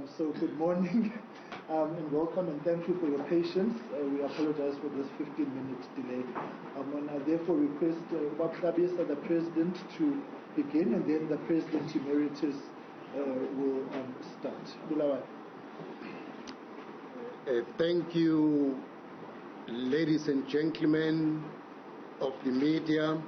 So good morning and welcome, and thank you for your patience. We apologize for this 15-minute delay. And I therefore request Babisa, the President, to begin, and then the President Emeritus will start. Bulawa. Thank you, ladies and gentlemen of the media,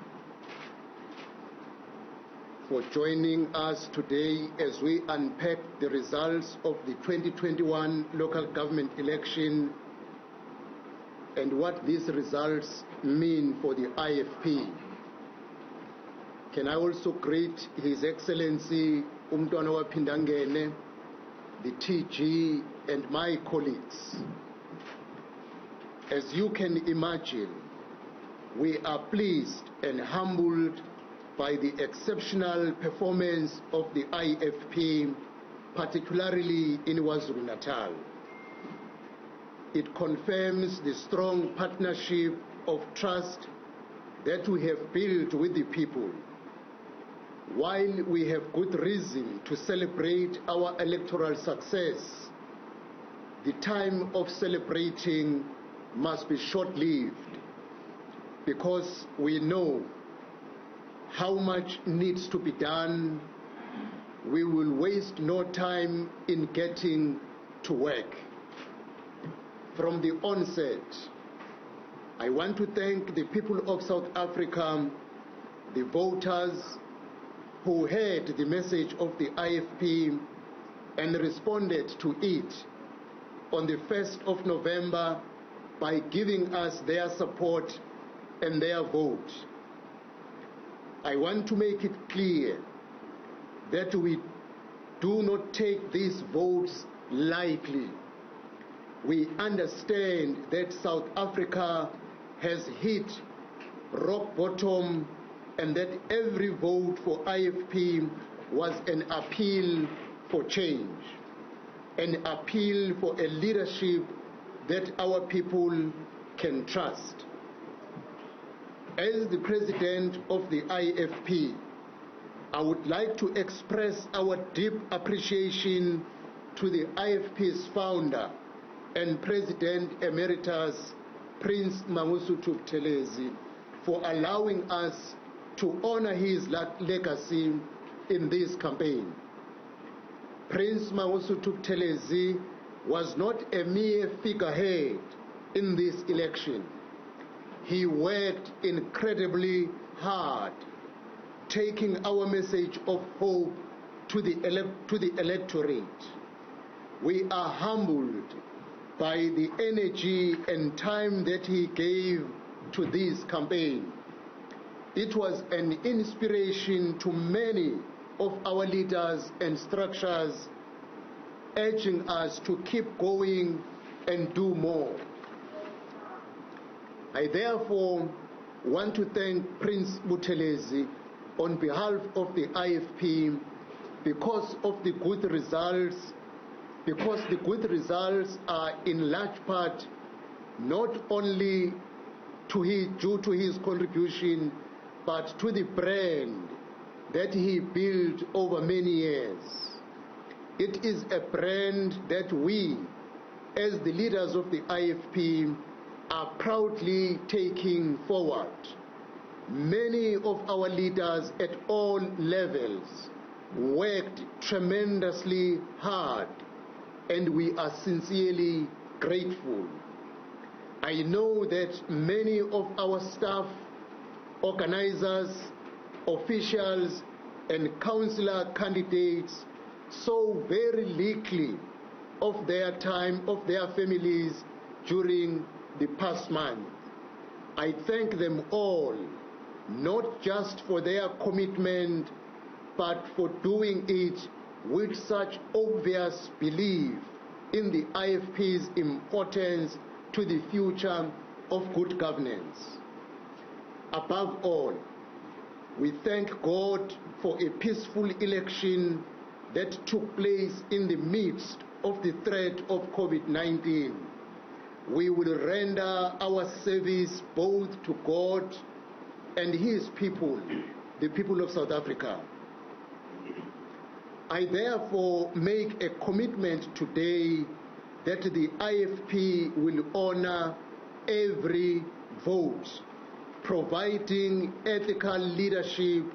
for joining us today as we unpack the results of the 2021 local government election and what these results mean for the IFP. Can I also greet His Excellency Umntwana wa Phindangene, the TG, and my colleagues. As you can imagine, we are pleased and humbled by the exceptional performance of the IFP, particularly in KwaZulu-Natal. It confirms the strong partnership of trust that we have built with the people. While we have good reason to celebrate our electoral success, the time of celebrating must be short-lived, because we know how much needs to be done. We will waste no time in getting to work. From the onset, I want to thank the people of South Africa, the voters who heard the message of the IFP and responded to it on the 1st of November by giving us their support and their vote. I want to make it clear that we do not take these votes lightly. We understand that South Africa has hit rock bottom and that every vote for IFP was an appeal for change, an appeal for a leadership that our people can trust. As the President of the IFP, I would like to express our deep appreciation to the IFP's founder and President Emeritus, Prince Mangosuthu Buthelezi, for allowing us to honor his legacy in this campaign. Prince Mangosuthu Buthelezi was not a mere figurehead in this election. He worked incredibly hard, taking our message of hope to the electorate. We are humbled by the energy and time that he gave to this campaign. It was an inspiration to many of our leaders and structures, urging us to keep going and do more. I therefore want to thank Prince Buthelezi on behalf of the IFP because of the good results, because the good results are in large part not only due to his contribution, but to the brand that he built over many years. It is a brand that we, as the leaders of the IFP, are proudly taking forward. Many of our leaders at all levels worked tremendously hard, and we are sincerely grateful. I know that many of our staff, organizers, officials, and councillor candidates saw very little of their time, of their families during the past month. I thank them all, not just for their commitment, but for doing it with such obvious belief in the IFP's importance to the future of good governance. Above all, we thank God for a peaceful election that took place in the midst of the threat of COVID-19. We will render our service both to God and His people, the people of South Africa. I therefore make a commitment today that the IFP will honor every vote, providing ethical leadership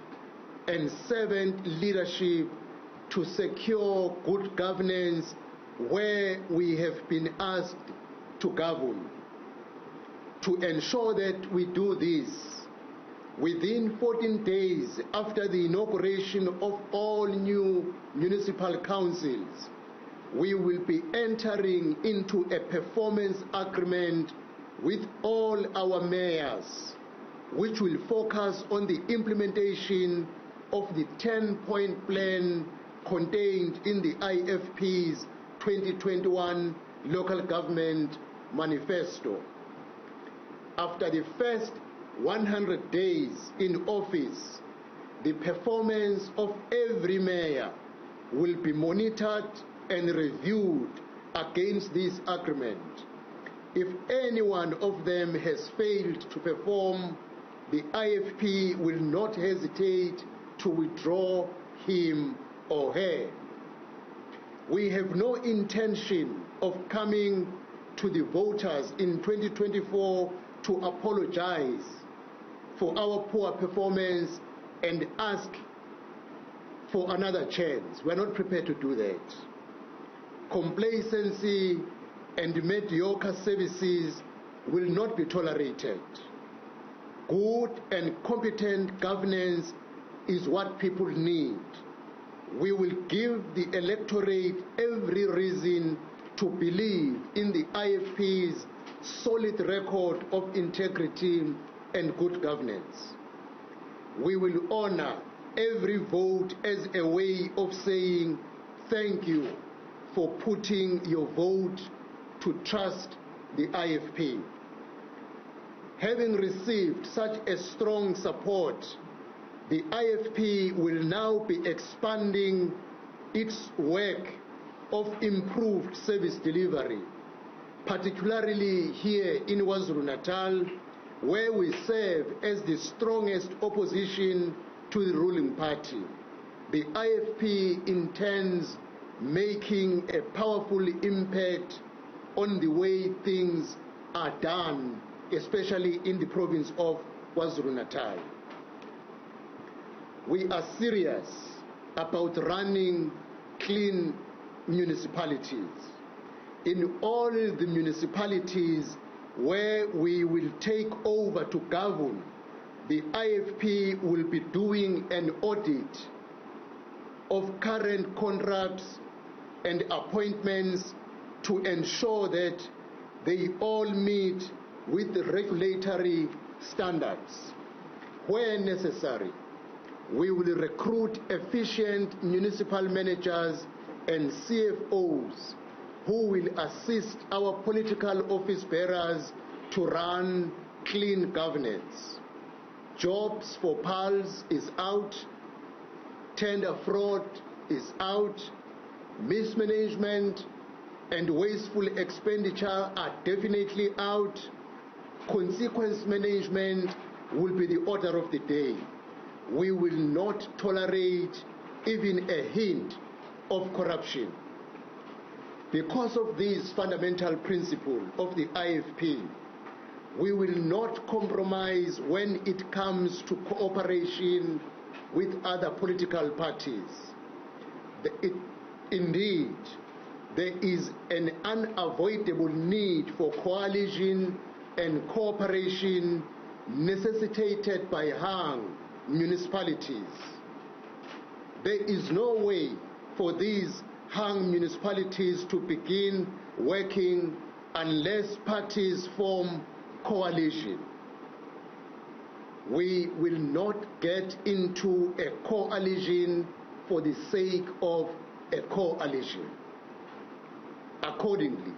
and servant leadership to secure good governance where we have been asked to govern. To ensure that we do this, within 14 days after the inauguration of all new municipal councils, we will be entering into a performance agreement with all our mayors, which will focus on the implementation of the 10-point plan contained in the IFP's 2021 Local Government Manifesto. After the first 100 days in office, the performance of every mayor will be monitored and reviewed against this agreement. If any one of them has failed to perform, the IFP will not hesitate to withdraw him or her. We have no intention of coming to the voters in 2024 to apologize for our poor performance and ask for another chance. We're not prepared to do that. Complacency and mediocre services will not be tolerated. Good and competent governance is what people need. We will give the electorate every reason to believe in the IFP's solid record of integrity and good governance. We will honor every vote as a way of saying thank you for putting your vote to trust the IFP. Having received such a strong support, the IFP will now be expanding its work of improved service delivery, particularly here in KwaZulu-Natal, where we serve as the strongest opposition to the ruling party. The IFP intends making a powerful impact on the way things are done, especially in the province of KwaZulu-Natal. We are serious about running clean municipalities. In all the municipalities where we will take over to govern, the IFP will be doing an audit of current contracts and appointments to ensure that they all meet with the regulatory standards. Where necessary, we will recruit efficient municipal managers and CFOs who will assist our political office bearers to run clean governance. Jobs for PALs is out, tender fraud is out, mismanagement and wasteful expenditure are definitely out. Consequence management will be the order of the day. We will not tolerate even a hint of corruption. Because of this fundamental principle of the IFP, we will not compromise when it comes to cooperation with other political parties. Indeed, there is an unavoidable need for coalition and cooperation necessitated by hung municipalities. There is no way for these hung municipalities to begin working unless parties form coalition. We will not get into a coalition for the sake of a coalition. Accordingly,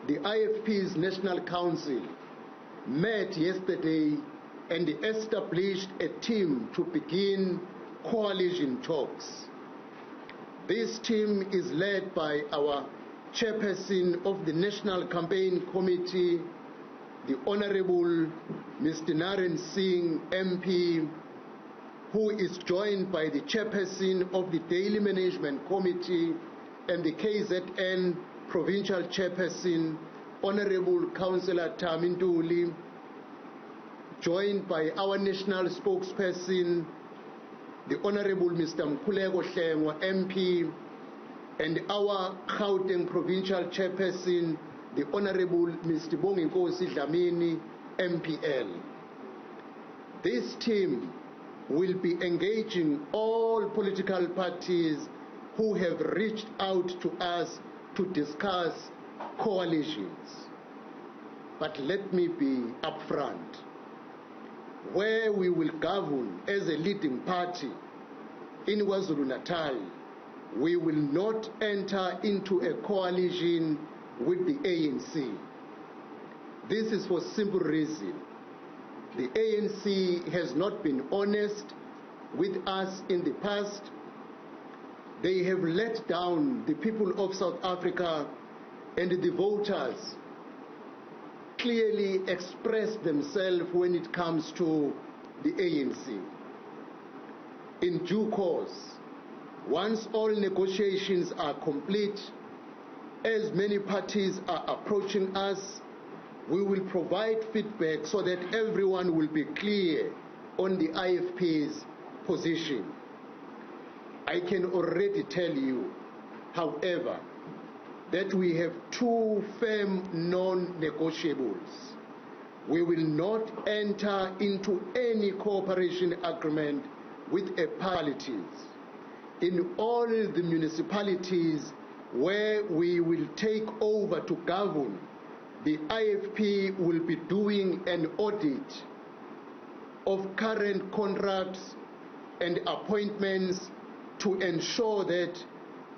the IFP's National Council met yesterday and established a team to begin coalition talks. This team is led by our chairperson of the National Campaign Committee, the Honorable Mr. Naren Singh, MP, who is joined by the chairperson of the Daily Management Committee and the KZN Provincial Chairperson, Honorable Councillor Tamintuli, joined by our national spokesperson, the Honorable Mr. Mkhuleko Hlengwa, MP, and our Gauteng Provincial Chairperson, the Honorable Mr. Bonginkosi Dlamini, MPL. This team will be engaging all political parties who have reached out to us to discuss coalitions. But let me be upfront. Where we will govern as a leading party in KwaZulu-Natal, we will not enter into a coalition with the ANC. This is for simple reason. The ANC has not been honest with us in the past. They have let down the people of South Africa, and the voters clearly express themselves when it comes to the ANC. In due course, once all negotiations are complete, as many parties are approaching us, we will provide feedback so that everyone will be clear on the IFP's position. I can already tell you, however, that we have two firm non-negotiables. We will not enter into any cooperation agreement with a municipalities. In all the municipalities where we will take over to govern, the IFP will be doing an audit of current contracts and appointments to ensure that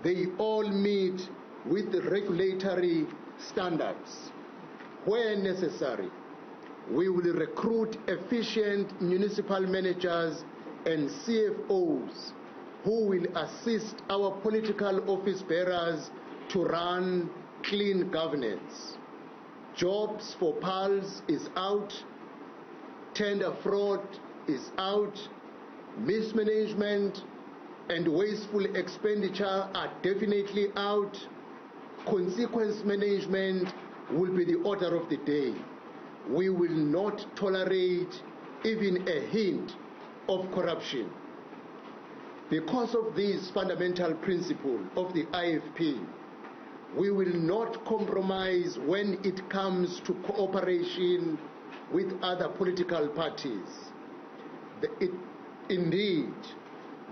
they all meet with the regulatory standards. Where necessary, we will recruit efficient municipal managers and CFOs who will assist our political office bearers to run clean governance. Jobs for PALs is out, tender fraud is out, mismanagement and wasteful expenditure are definitely out. Consequence management will be the order of the day. We will not tolerate even a hint of corruption. Because of this fundamental principle of the IFP, we will not compromise when it comes to cooperation with other political parties. Indeed,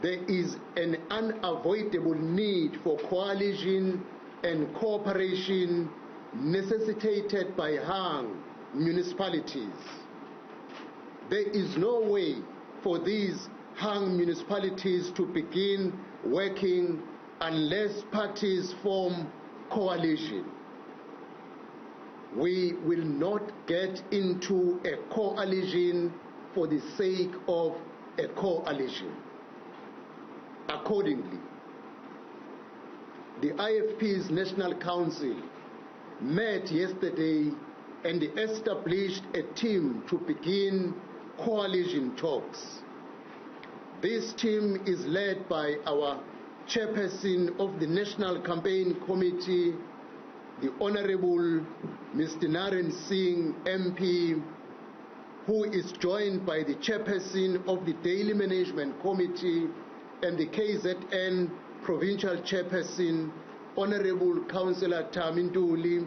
there is an unavoidable need for coalition and cooperation necessitated by hung municipalities. There is no way for these hung municipalities to begin working unless parties form coalition. We will not get into a coalition for the sake of a coalition. Accordingly, the IFP's National Council met yesterday and established a team to begin coalition talks. This team is led by our chairperson of the National Campaign Committee, the Honorable Mr. Naren Singh, MP, who is joined by the chairperson of the Daily Management Committee and the KZN Provincial Chairperson, Honorable Councillor Tamintuli,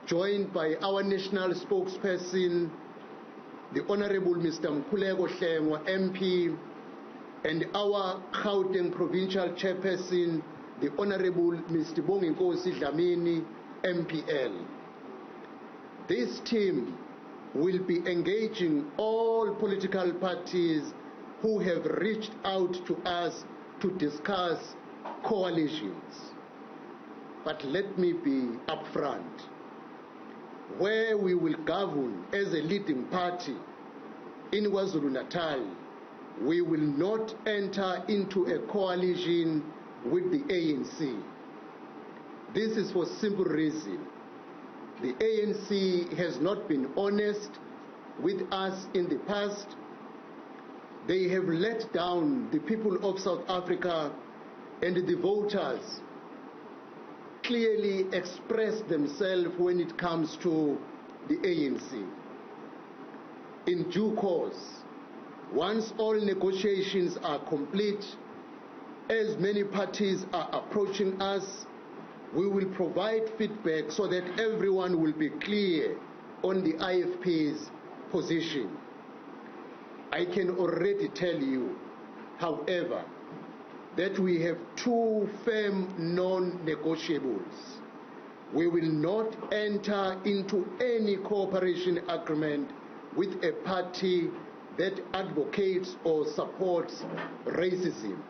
joined by our national spokesperson, the Honorable Mr. Mkhuleko Hlengwa, MP, and our Gauteng Provincial Chairperson, the Honorable Mr. Bonginkosi Dlamini, MPL. This team will be engaging all political parties who have reached out to us to discuss coalitions. But let me be upfront. Where we will govern as a leading party in KwaZulu-Natal, we will not enter into a coalition with the ANC. This is for simple reason. The ANC has not been honest with us in the past. They have let down the people of South Africa, and the voters clearly express themselves when it comes to the ANC. In due course, once all negotiations are complete, as many parties are approaching us, we will provide feedback so that everyone will be clear on the IFP's position. I can already tell you, however, that we have two firm non-negotiables. We will not enter into any cooperation agreement with a party that advocates or supports racism.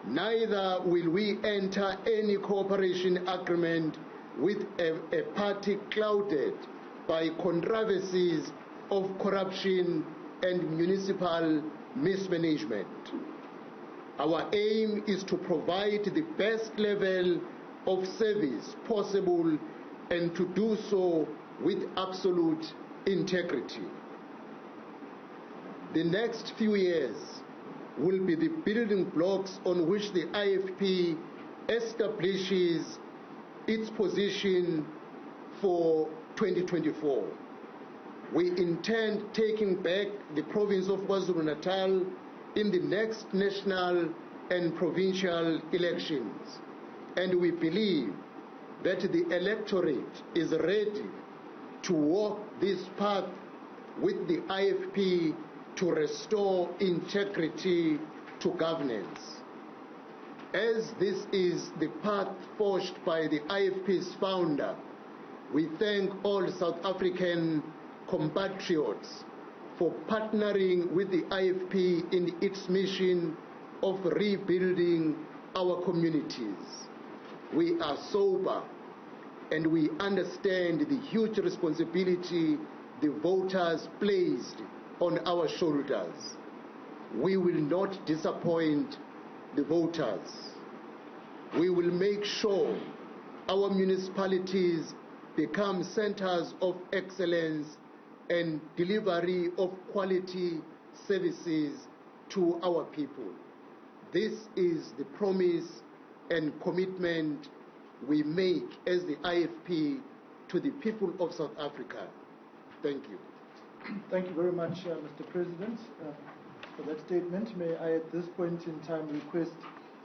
Neither will we enter any cooperation agreement with a party clouded by controversies of corruption and municipal mismanagement. Our aim is to provide the best level of service possible and to do so with absolute integrity. The next few years will be the building blocks on which the IFP establishes its position for 2024. We intend taking back the province of KwaZulu-Natal in the next national and provincial elections, and we believe that the electorate is ready to walk this path with the IFP to restore integrity to governance. As this is the path forged by the IFP's founder, we thank all South African compatriots for partnering with the IFP in its mission of rebuilding our communities. We are sober and we understand the huge responsibility the voters placed on our shoulders. We will not disappoint the voters. We will make sure our municipalities become centers of excellence and delivery of quality services to our people. This is the promise and commitment we make as the IFP to the people of South Africa. Thank you. Thank you very much, Mr. President, for that statement. May I at this point in time request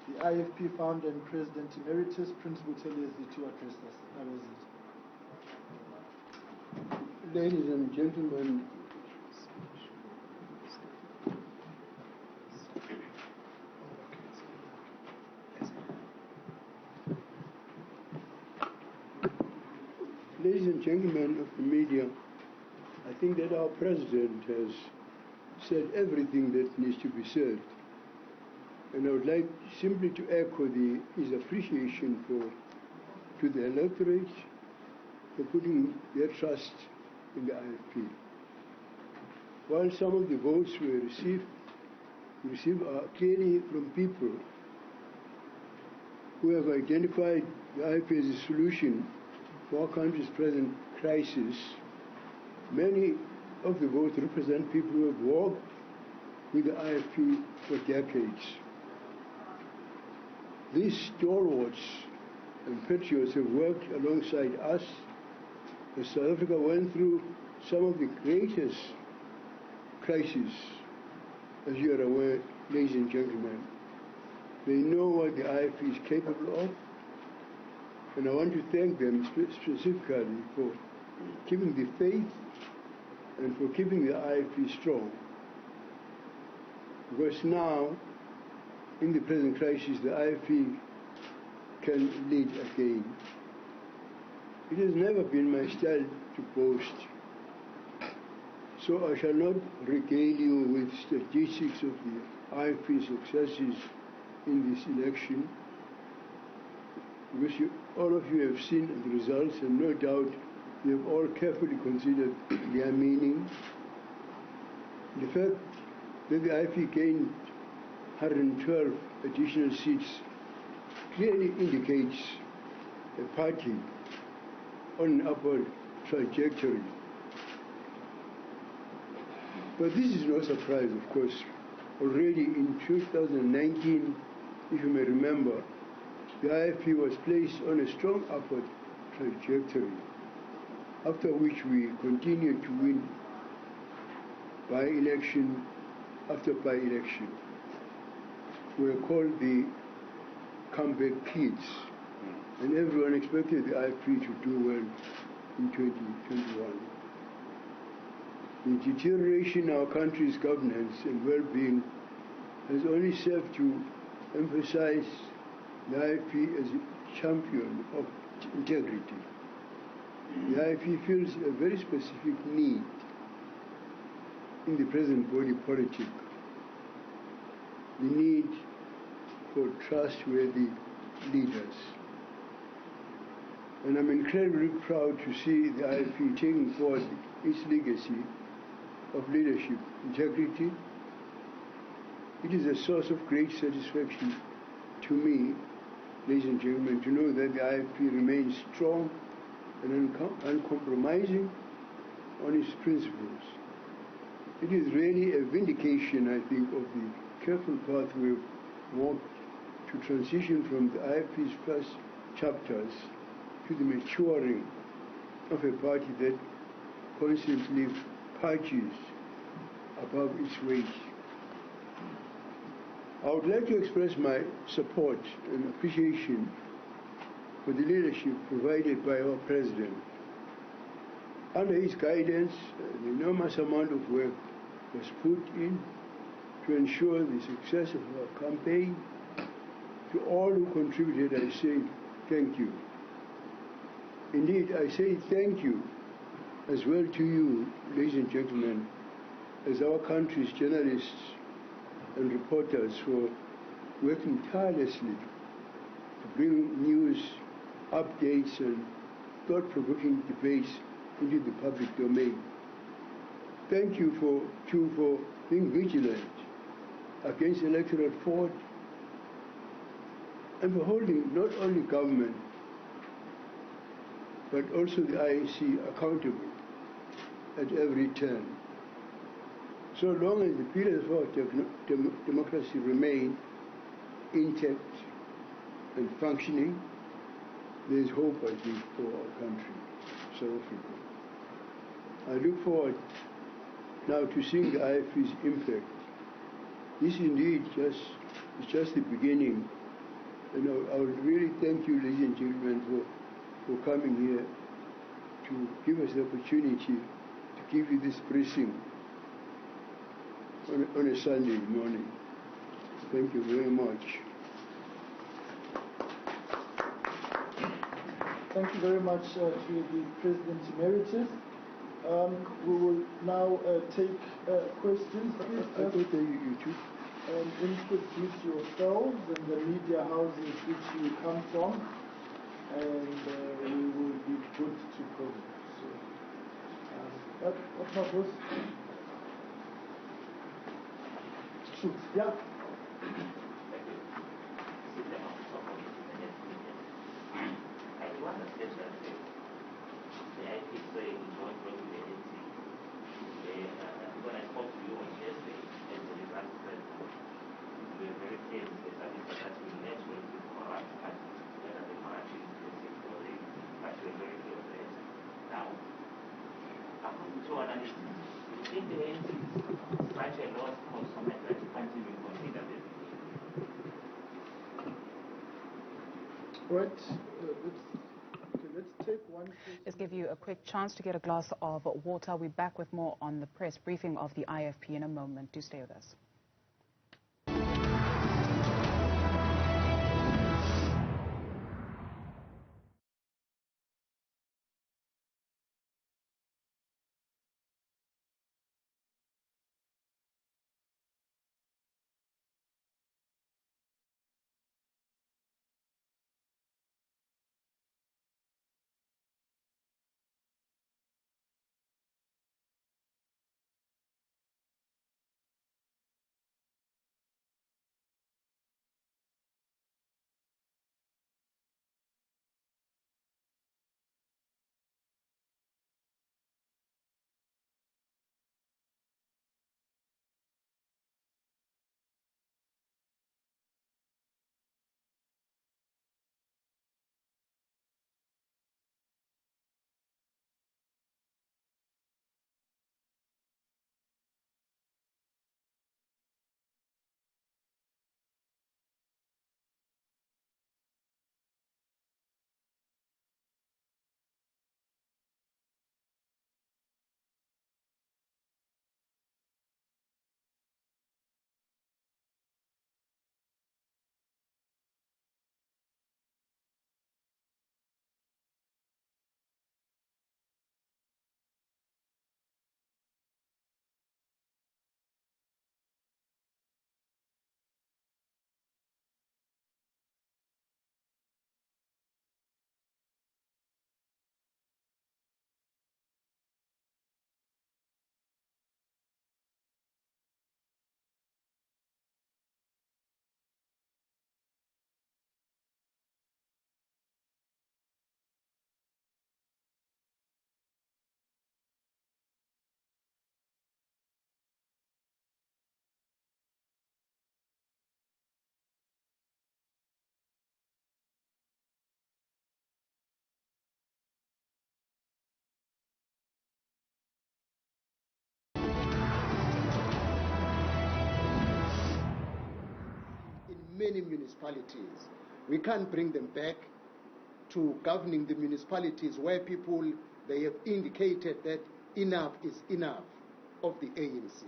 the IFP founder and President Emeritus, Prince Buthelezi, to address us. How is it? Ladies and gentlemen, of the media, I think that our President has said everything that needs to be said. And I would like simply to echo his appreciation to the electorate for putting their trust in the IFP. While some of the votes were received are clearly from people who have identified the IFP as a solution for our country's present crisis, many of the votes represent people who have worked with the IFP for decades. These stalwarts and patriots have worked alongside us as South Africa went through some of the greatest crises, as you are aware, ladies and gentlemen. They know what the IFP is capable of, and I want to thank them specifically for keeping the faith and for keeping the IFP strong. Because now, in the present crisis, the IFP can lead again. It has never been my style to boast, so I shall not regale you with statistics of the IFP successes in this election, because all of you have seen the results, and no doubt you have all carefully considered their meaning. The fact that the IFP gained 112 additional seats clearly indicates a party on an upward trajectory. But this is no surprise, of course. Already in 2019, if you may remember, the IFP was placed on a strong upward trajectory, after which we continued to win by-election after by-election. We were called the comeback kids, and everyone expected the IFP to do well in 2021. The deterioration in our country's governance and well-being has only served to emphasize the IFP as a champion of integrity. The IFP feels a very specific need in the present body politic, the need for trustworthy leaders. And I'm incredibly proud to see the IFP taking forward its legacy of leadership, integrity. It is a source of great satisfaction to me, ladies and gentlemen, to know that the IFP remains strong and uncompromising on its principles. It is really a vindication, I think, of the careful path we've walked to transition from the IFP's first chapters to the maturing of a party that constantly punches above its weight. I would like to express my support and appreciation for the leadership provided by our President. Under his guidance, an enormous amount of work was put in to ensure the success of our campaign. To all who contributed, I say thank you. Indeed, I say thank you as well to you, ladies and gentlemen, as our country's journalists and reporters for working tirelessly to bring news, updates, and thought-provoking debates into the public domain. Thank you for being vigilant against electoral fraud and for holding not only government but also the IEC accountable at every turn. So long as the pillars of our democracy remain intact and functioning, there is hope, I think, for our country, South Africa. I look forward now to seeing the IFP's impact. This indeed is just the beginning, and I would really thank you, ladies and gentlemen, for coming here to give us the opportunity to give you this briefing on a Sunday morning. Thank you very much. Thank you very much to the President Emeritus. We will now take questions. Introduce yourselves and the media houses which you come from, and we will be good to go. So, what's my first? Shoot, yeah. Right. Let's take one. Let's give you a quick chance to get a glass of water. We're back with more on the press briefing of the IFP in a moment. Do stay with us. many municipalities. We can't bring them back to governing the municipalities where people, they have indicated that enough is enough of the ANC.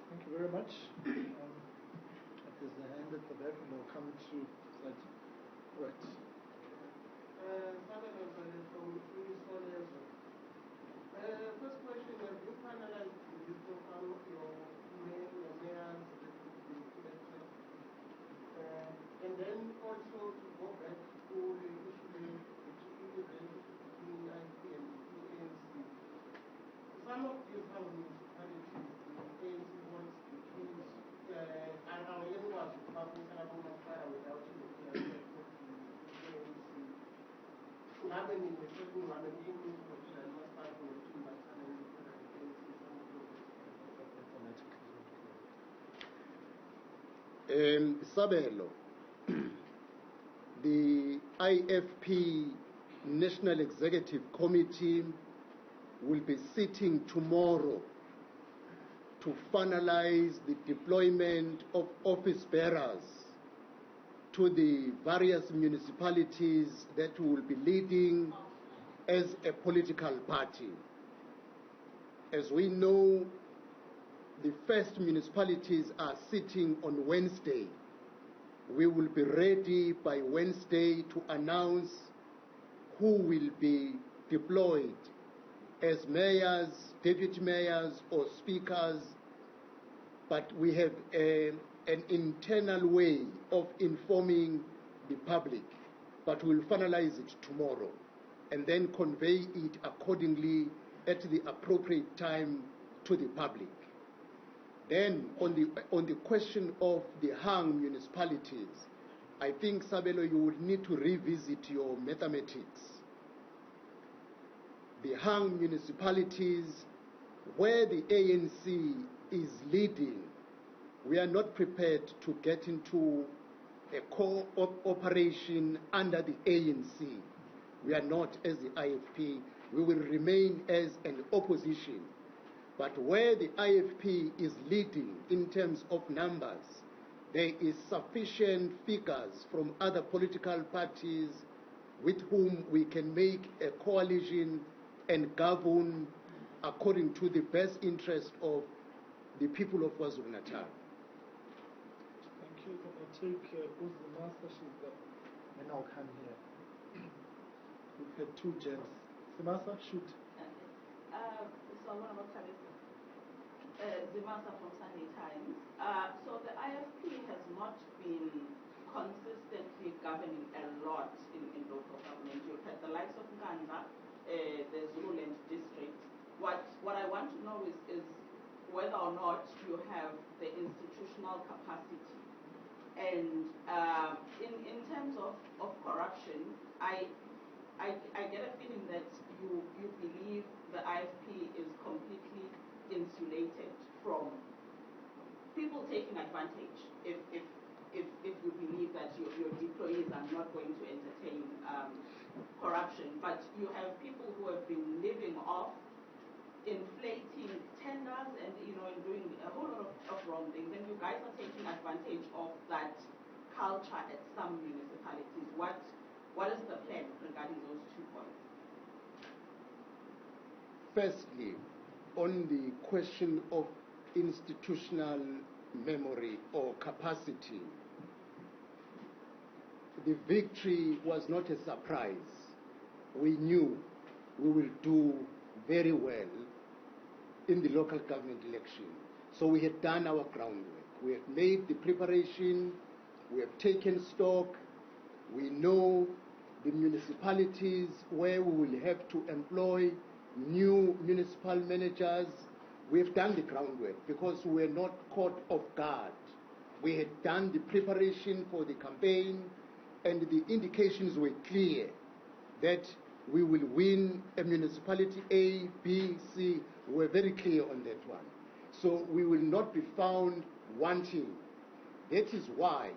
Thank you very much. There's a hand at the back, and we'll come to that. Right. First question, have you finalized the list of all your mayors that will be elected? And then also to go back to the issue between the IFP and the ANC. Some of these municipalities, the ANC wants to choose, and anyone should publish without looking at the ANC. Happening in certain English, which I must start with too much, and then Sabelo, the IFP National Executive Committee will be sitting tomorrow to finalize the deployment of office bearers to the various municipalities that will be leading as a political party. As we know, the first municipalities are sitting on Wednesday. We will be ready by Wednesday to announce who will be deployed as mayors, deputy mayors, or speakers, but we have an internal way of informing the public, but we'll finalize it tomorrow and then convey it accordingly at the appropriate time to the public. Then on the question of the hung municipalities, I think, Sabelo, you would need to revisit your mathematics. The hung municipalities where the ANC is leading, we are not prepared to get into a cooperation under the ANC. We are not as the IFP. We will remain as an opposition. But where the IFP is leading in terms of numbers, there is sufficient figures from other political parties with whom we can make a coalition and govern according to the best interest of the people of KwaZulu-Natal. Thank you. I'll take Uzimasa, she's the, and I'll come here. We've had two gents. Zimasa, shoot. So I'm going to Zimasa from Sunday Times. So the IFP has not been consistently governing a lot in local government. You've had the likes of Nkandla, the Zululand district. What I want to know is whether or not you have the institutional capacity. And in terms of corruption, I get a feeling that you believe the IFP is completely insulated from people taking advantage if you believe that your employees are not going to entertain corruption. But you have people who have been living off inflating tenders and and doing a whole lot of wrong things, and you guys are taking advantage of that culture at some municipalities. What is the plan regarding those 2 points? Firstly, on the question of institutional memory or capacity, the victory was not a surprise. We knew we will do very well in the local government election. So we had done our groundwork. We have made the preparation. We have taken stock. We know the municipalities where we will have to employ new municipal managers. We have done the groundwork because we were not caught off guard. We had done the preparation for the campaign, and the indications were clear that we will win a municipality A, B, C. We were very clear on that one. So we will not be found wanting. That is why,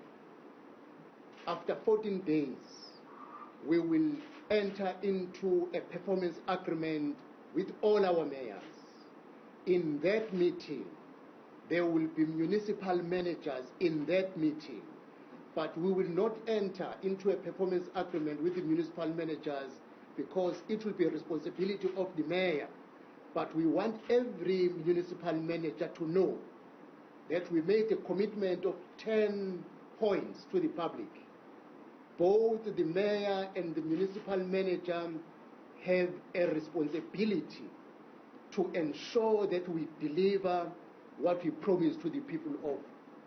after 14 days, we will enter into a performance agreement with all our mayors. In that meeting, there will be municipal managers in that meeting, but we will not enter into a performance agreement with the municipal managers because it will be a responsibility of the mayor. But we want every municipal manager to know that we made a commitment of 10 points to the public. Both the mayor and the municipal manager have a responsibility to ensure that we deliver what we promise to the people of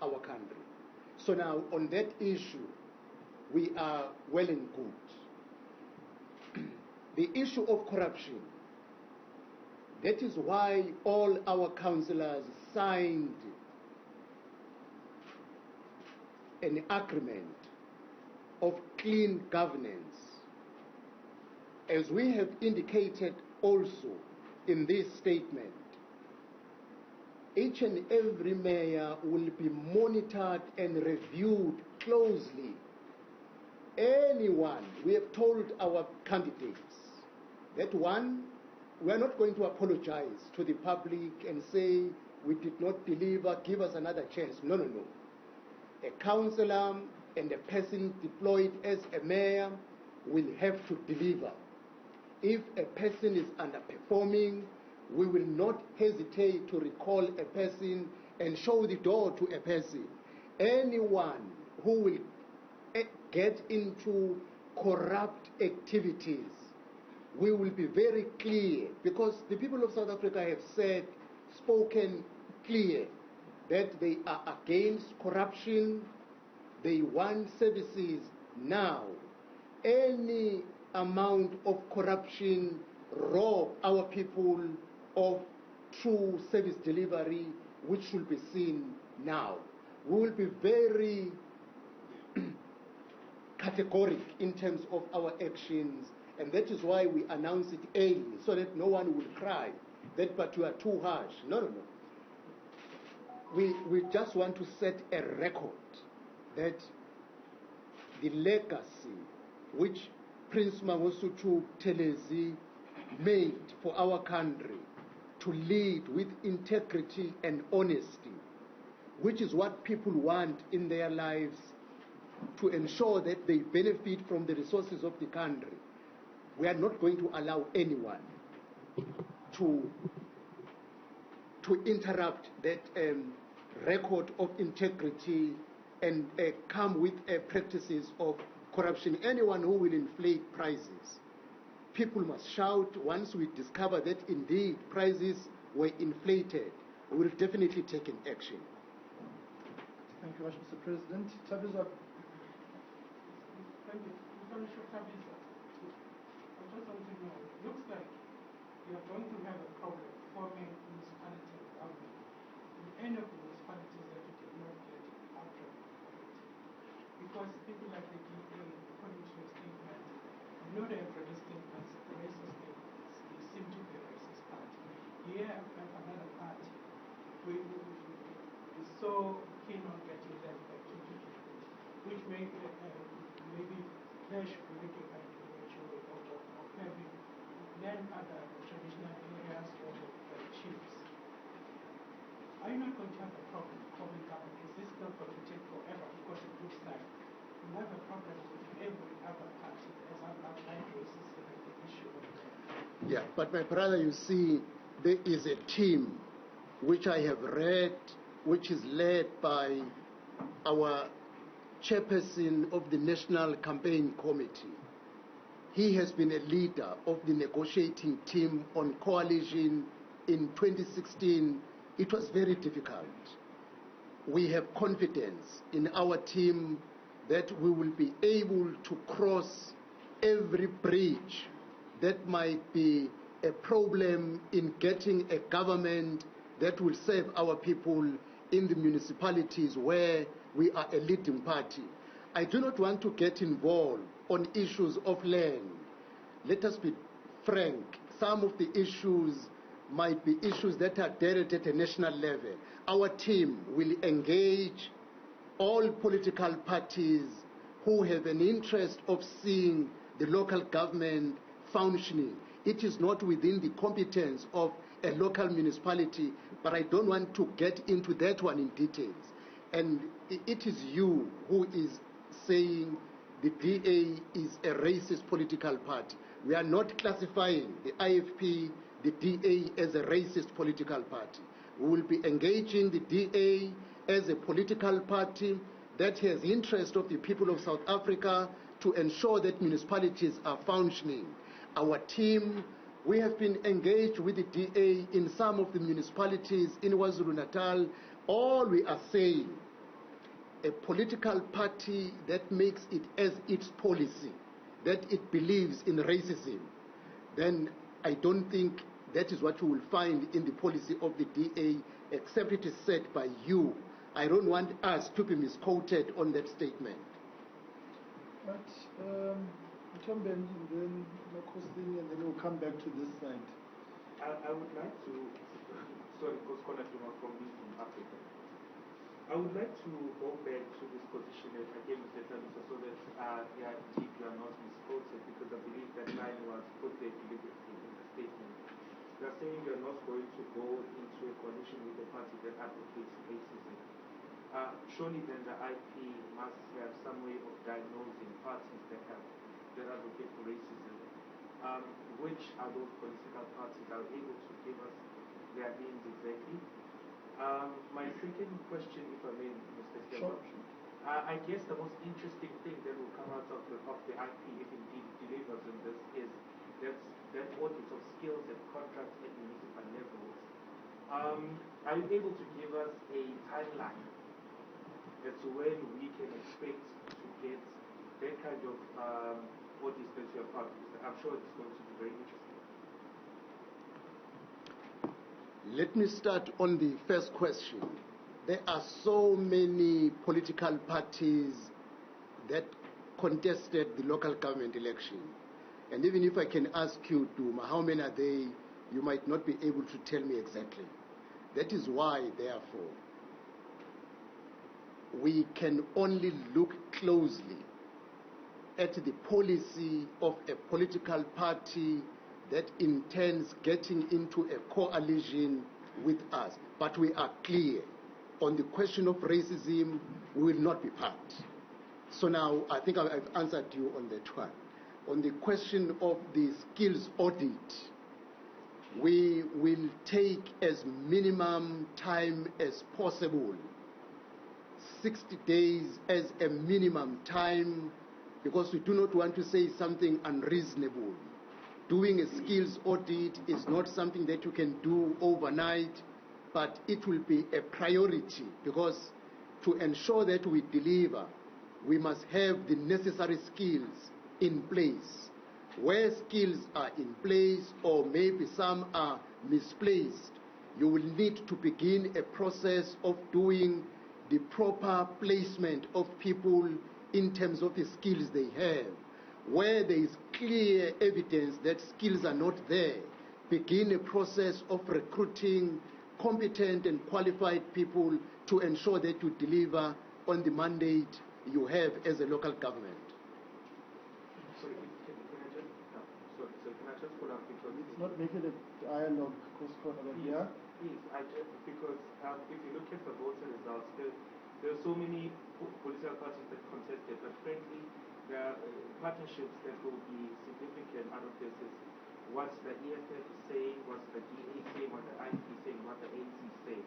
our country. So now, on that issue, we are well and good. The issue of corruption, that is why all our councillors signed an agreement of clean governance. As we have indicated also in this statement, each and every mayor will be monitored and reviewed closely. Anyone, we have told our candidates that one, we are not going to apologize to the public and say we did not deliver, give us another chance. No, no, no. A councillor and a person deployed as a mayor will have to deliver. If a person is underperforming, we will not hesitate to recall a person and show the door to a person. Anyone who will get into corrupt activities, we will be very clear, because the people of South Africa have spoken clear that they are against corruption. They want services now. Any amount of corruption rob our people of true service delivery, which should be seen now. We will be very categoric in terms of our actions, and that is why we announce it early, so that no one will cry that, but you are too harsh. No, no, no. We just want to set a record that the legacy which Prince Mangosuthu Buthelezi made for our country, to lead with integrity and honesty, which is what people want in their lives, to ensure that they benefit from the resources of the country. We are not going to allow anyone to interrupt that record of integrity and come with practices of corruption. Anyone who will inflate prices, people must shout. Once we discover that indeed prices were inflated, we will definitely take an action. Thank you much, Mr. President. Tabisa. Thank you. Mr. Tabisa, I just want to know, it looks like you are going to have a problem forming municipality government in any of the municipalities that you did not get after affected. Because people like the DA, according to your statement, you know they have released statements, the racist statements. They seem to be a racist party. Here, another party, we is so keen on getting them back to Egypt, which may maybe they should be looking at the nature of having then other traditional areas or chiefs. Are you not going to have a problem forming government? Is this not going to take forever? Because it looks like you have a problem with every other party as outlined racism and the issue of that. Yeah, but my brother, you see, there is a team which I have read, which is led by our chairperson of the National Campaign Committee. He has been a leader of the negotiating team on coalition in 2016. It was very difficult. We have confidence in our team that we will be able to cross every bridge that might be a problem in getting a government that will serve our people in the municipalities where we are a leading party. I do not want to get involved on issues of land. Let us be frank. Some of the issues might be issues that are dealt at a national level. Our team will engage all political parties who have an interest of seeing the local government functioning. It is not within the competence of a local municipality, but I don't want to get into that one in details. And it is you who is saying the DA is a racist political party. We are not classifying the IFP, the DA, as a racist political party. We will be engaging the DA as a political party that has the interest of the people of South Africa to ensure that municipalities are functioning. Our team, we have been engaged with the DA in some of the municipalities in KwaZulu-Natal. All we are saying, a political party that makes it as its policy, that it believes in racism, then I don't think that is what you will find in the policy of the DA, except it is said by you. I don't want us to be misquoted on that statement. But, Tomben, and then Makosini, and then we'll come back to this side. I would like to, sorry, from Newzroom Afrika. I would like to go back to this position that I gave Mr. Thabiso so that you are not misquoted, because I believe that line was put there deliberately in the statement. You are saying you are not going to go into a coalition with a party that advocates racism. Surely then the IP must have some way of diagnosing parties that advocate for racism. Which are those political parties? Are able to give us their names exactly? My second question, if I may, Mr. Sure. I guess the most interesting thing that will come out of the IP, if indeed it delivers in this, is that audit of skills and contracts at municipal levels. Are you able to give us a timeline as to when we can expect to get that kind of audit that you are part of? I'm sure it's going to be very interesting. Let me start on the first question. There are so many political parties that contested the local government election. And even if I can ask you, Duma, how many are they, you might not be able to tell me exactly. That is why, therefore, we can only look closely at the policy of a political party that intends getting into a coalition with us. But we are clear on the question of racism, we will not be part. So now I think I've answered you on that one. On the question of the skills audit, we will take as minimum time as possible, 60 days as a minimum time, because we do not want to say something unreasonable. Doing a skills audit is not something that you can do overnight, but it will be a priority, because to ensure that we deliver, we must have the necessary skills in place. Where skills are in place, or maybe some are misplaced, you will need to begin a process of doing the proper placement of people in terms of the skills they have. Where there is clear evidence that skills are not there, begin a process of recruiting competent and qualified people to ensure that you deliver on the mandate you have as a local government. Sorry, can I just follow up, because it's not making a dialogue, yeah? Please, because if you look at the voter results, there are so many political parties that contested, but frankly, there are partnerships that will be significant out of this. Is what's the EFF saying, what's the DA saying, what the IFP saying, what the ANC is saying.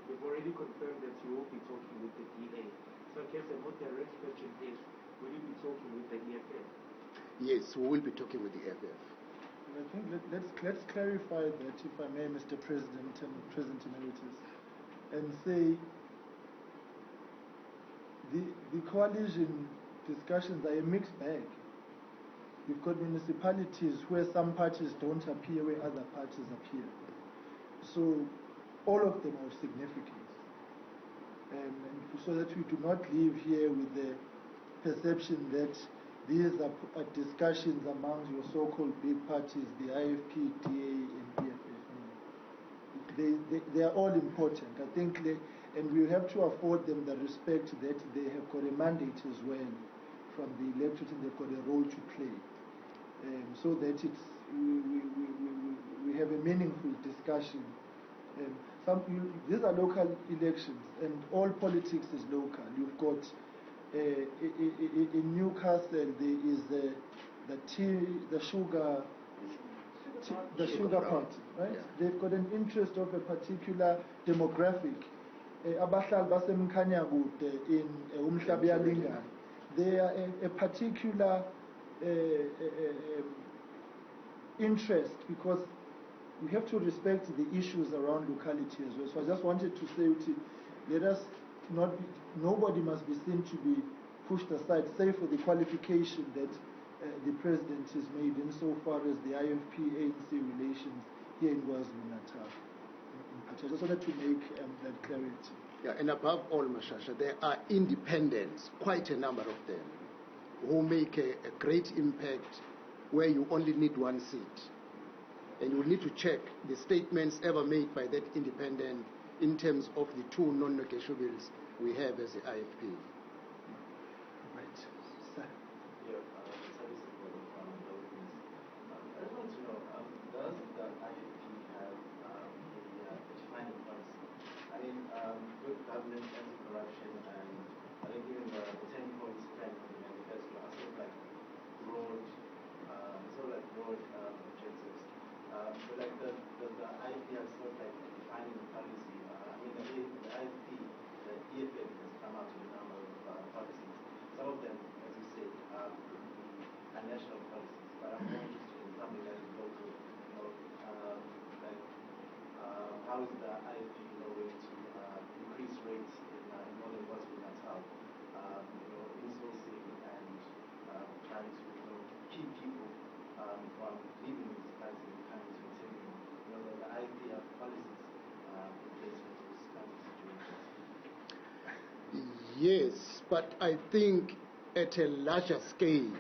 You've already confirmed that you will be talking with the DA. So I guess a more direct question is, will you be talking with the EFF? Yes, we will be talking with the EFF. I think let's clarify that, if I may, Mr. President and President Emeritus, and say the coalition discussions are a mixed bag. You've got municipalities where some parties don't appear, where other parties appear. So all of them are of significance. And so that we do not leave here with the perception that these are discussions among your so-called big parties, the IFP, DA, and EFF. They are all important. I think and we have to afford them the respect that they have got a mandate as well from the electorate, and they've got a role to play. So that we have a meaningful discussion. These are local elections, and all politics is local. You've got in Newcastle there is the sugar party, right? Yeah. They've got an interest of a particular demographic. Abahlali basemkhanyakude in Umhlabeyalingana, they are a particular interest, because we have to respect the issues around locality as well. So I just wanted to say, let us not be, nobody must be seen to be pushed aside, save for the qualification that the president has made insofar as the IFP-ANC relations here in KwaZulu-Natal. I just wanted to make that clarity. Yeah, and above all, Mashasha, there are independents, quite a number of them, who make a great impact where you only need one seat. And you need to check the statements ever made by that independent in terms of the two non-negotiables we have as the IFP. Right. Sir. Yeah, I just want to know, does the IFP have a defining policy? I mean, good governance, anti-corruption, and I think even the 10-point plan for the manifesto are sort of like broad objectives. So like the IFP has sort of like a defining policy. I mean, the IFP, the EFF has come out with a number of policies. Some of them, as you say, are national policies, but I'm more interested in something that is local. You know, how is the IFP going to increase rates in northern KwaZulu-Natal? Insourcing and trying to keep people from leaving municipalities and coming to Interior. The IFP have policies in place for those kinds of situations. Yes, but I think at a larger scale,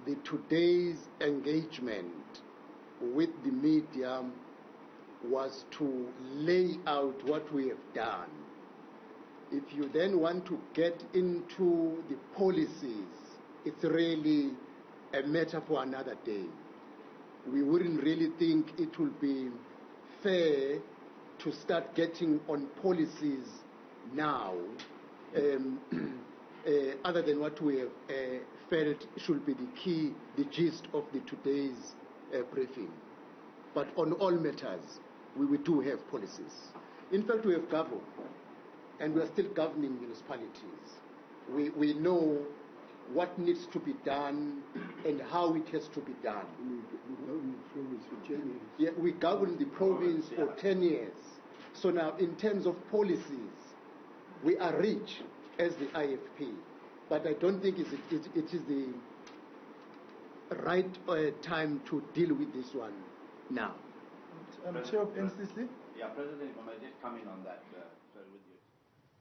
the today's engagement with the media was to lay out what we have done. If you then want to get into the policies, it's really a matter for another day. We wouldn't really think it would be fair to start getting on policies now, other than what we have felt should be the key, the gist of today's briefing. But on all matters, we do have policies. In fact, we have governed, and we are still governing municipalities. We know what needs to be done and how it has to be done. We govern the province for 10 years. Yeah, we govern the province for 10 years. So now, in terms of policies, we are rich as the IFP, but I don't think it is the right time to deal with this one now. Chair of NCC? Yeah, President, if I might just come in on that.